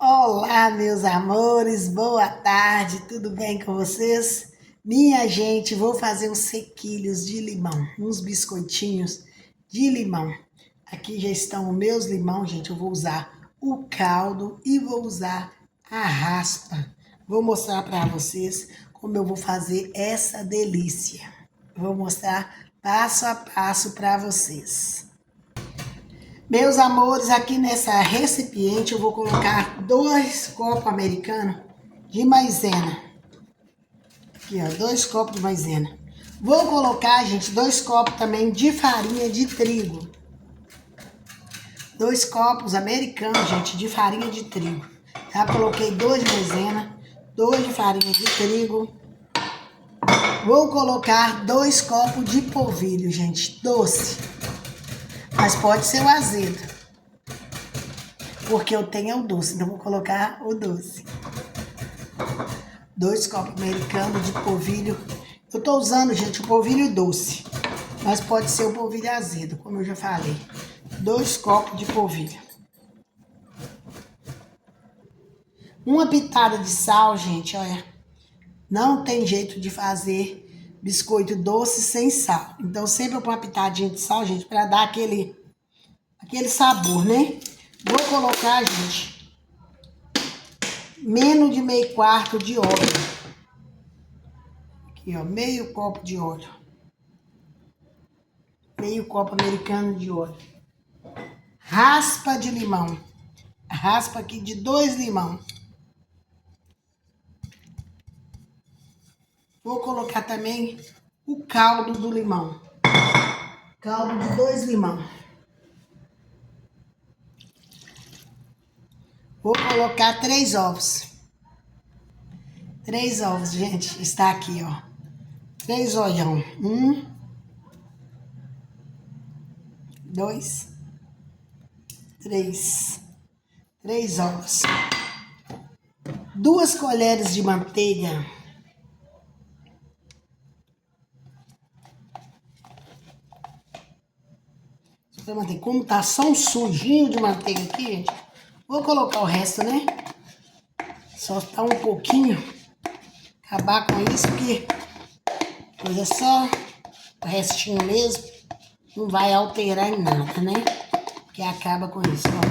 Olá, meus amores, boa tarde, tudo bem com vocês? Minha gente, vou fazer uns sequilhos de limão, uns biscoitinhos de limão. Aqui já estão os meus limão, gente, eu vou usar o caldo e vou usar a raspa. Vou mostrar para vocês como eu vou fazer essa delícia. Vou mostrar passo a passo para vocês. Meus amores, aqui nessa recipiente eu vou colocar 2 copos americanos de maisena. Aqui, ó, 2 copos de maisena. Vou colocar, gente, 2 copos também de farinha de trigo. 2 copos americanos, gente, de farinha de trigo. Já coloquei 2 de maisena, 2 de farinha de trigo. Vou colocar 2 copos de polvilho, gente, doce. Mas pode ser o azedo, porque eu tenho o doce, então vou colocar o doce. 2 copos americanos de polvilho. Eu tô usando, gente, o polvilho doce, mas pode ser o polvilho azedo, como eu já falei. 2 copos de polvilho. Uma pitada de sal, gente, olha. Não tem jeito de fazer biscoito doce sem sal. Então sempre eu ponho uma pitadinha de sal, gente, para dar aquele sabor, né? Vou colocar, gente, menos de meio quarto de óleo. Aqui, ó, meio copo de óleo. Meio copo americano de óleo. Raspa de limão. Raspa aqui de 2 limão. Vou colocar também o caldo do limão. Caldo de 2 limão. Vou colocar 3 ovos. 3 ovos, gente. Está aqui, ó. 3 olhão. 1, 2, 3. 3 ovos. 2 colheres de manteiga. Como tá só um sujinho de manteiga aqui, gente, vou colocar o resto, né? Só tá um pouquinho. Acabar com isso, porque coisa só o restinho mesmo. Não vai alterar em nada, né? Que acaba com isso, ó.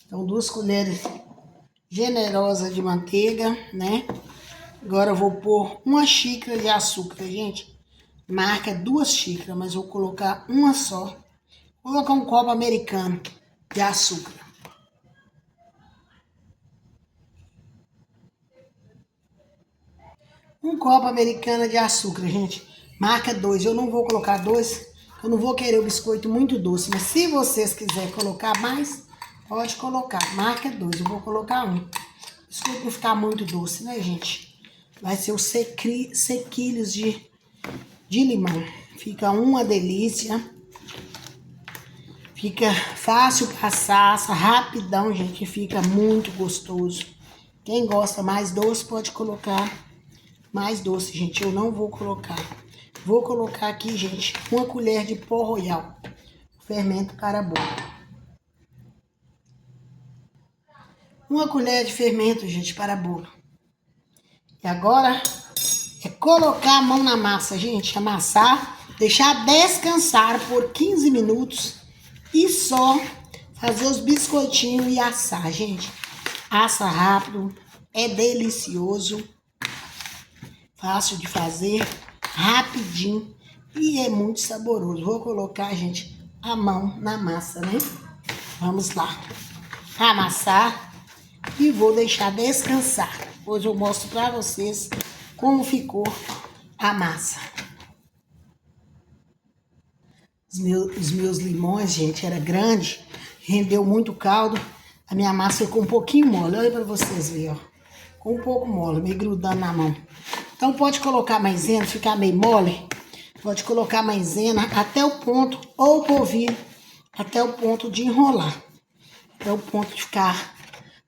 Então, 2 colheres generosas de manteiga, né? Agora eu vou pôr 1 xícara de açúcar, gente. Marca 2 xícaras, mas vou colocar uma só. Vou colocar um copo americano de açúcar. Um copo americano de açúcar, gente. Marca 2. Eu não vou colocar 2. Eu não vou querer o biscoito muito doce. Mas se vocês quiserem colocar mais, pode colocar. Marca 2. Eu vou colocar 1. O biscoito não ficar muito doce, né, gente? Vai ser os sequilhos de limão. Fica uma delícia. Fica fácil passar, rapidão, gente. Fica muito gostoso. Quem gosta mais doce pode colocar mais doce, gente. Eu não vou colocar. Vou colocar aqui, gente, 1 colher de pó royal. Fermento para bolo. 1 colher de fermento, gente, para bolo. E agora é colocar a mão na massa, gente. Amassar, deixar descansar por 15 minutos. E só fazer os biscoitinhos e assar, gente. Assa rápido, é delicioso. Fácil de fazer, rapidinho e é muito saboroso. Vou colocar, gente, a mão na massa, né? Vamos lá. Amassar e vou deixar descansar. Hoje eu mostro pra vocês como ficou a massa. Os meus limões, gente, era grande, rendeu muito caldo. A minha massa ficou um pouquinho mole. Olha pra vocês verem, ó. Ficou um pouco mole, meio grudando na mão. Então pode colocar maisena, ficar meio mole. Pode colocar maisena até o ponto, ou polvilho, até o ponto de enrolar. Até o ponto de ficar,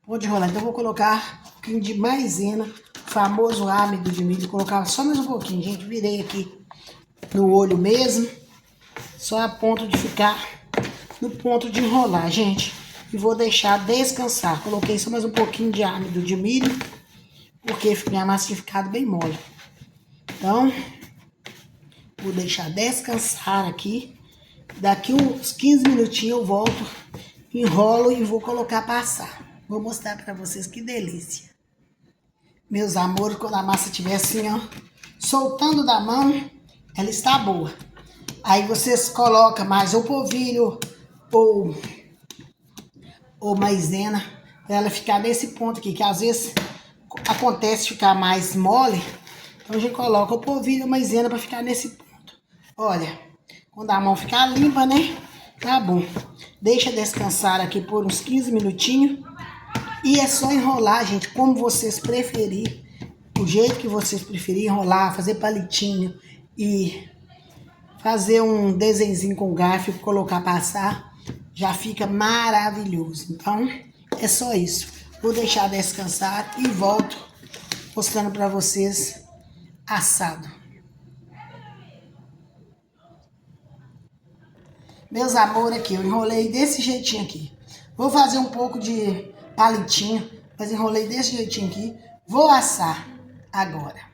pode enrolar. Então eu vou colocar um pouquinho de maisena, o famoso amido de milho. Vou colocar só mais um pouquinho, gente. Virei aqui no olho mesmo. Só a ponto de ficar no ponto de enrolar, gente. e vou deixar descansar. Coloquei só mais um pouquinho de amido de milho, porque minha massa tinha ficado bem mole. Então, vou deixar descansar aqui. Daqui uns 15 minutinhos eu volto, enrolo e vou colocar pra assar. Vou mostrar pra vocês que delícia. Meus amores, quando a massa estiver assim, ó, soltando da mão, ela está boa. Aí vocês colocam mais ou polvilho ou maisena, pra ela ficar nesse ponto aqui, que às vezes acontece ficar mais mole. Então a gente coloca o polvilho ou maisena pra ficar nesse ponto. Olha, quando a mão ficar limpa, né? Tá bom. Deixa descansar aqui por uns 15 minutinhos. E é só enrolar, gente, como vocês preferirem. O jeito que vocês preferirem enrolar, fazer palitinho e fazer um desenzinho com garfo e colocar pra assar, já fica maravilhoso. Então, é só isso. Vou deixar descansar e volto mostrando pra vocês assado. Meus amores, aqui, eu enrolei desse jeitinho aqui. Vou fazer um pouco de palitinho, mas enrolei desse jeitinho aqui. Vou assar agora.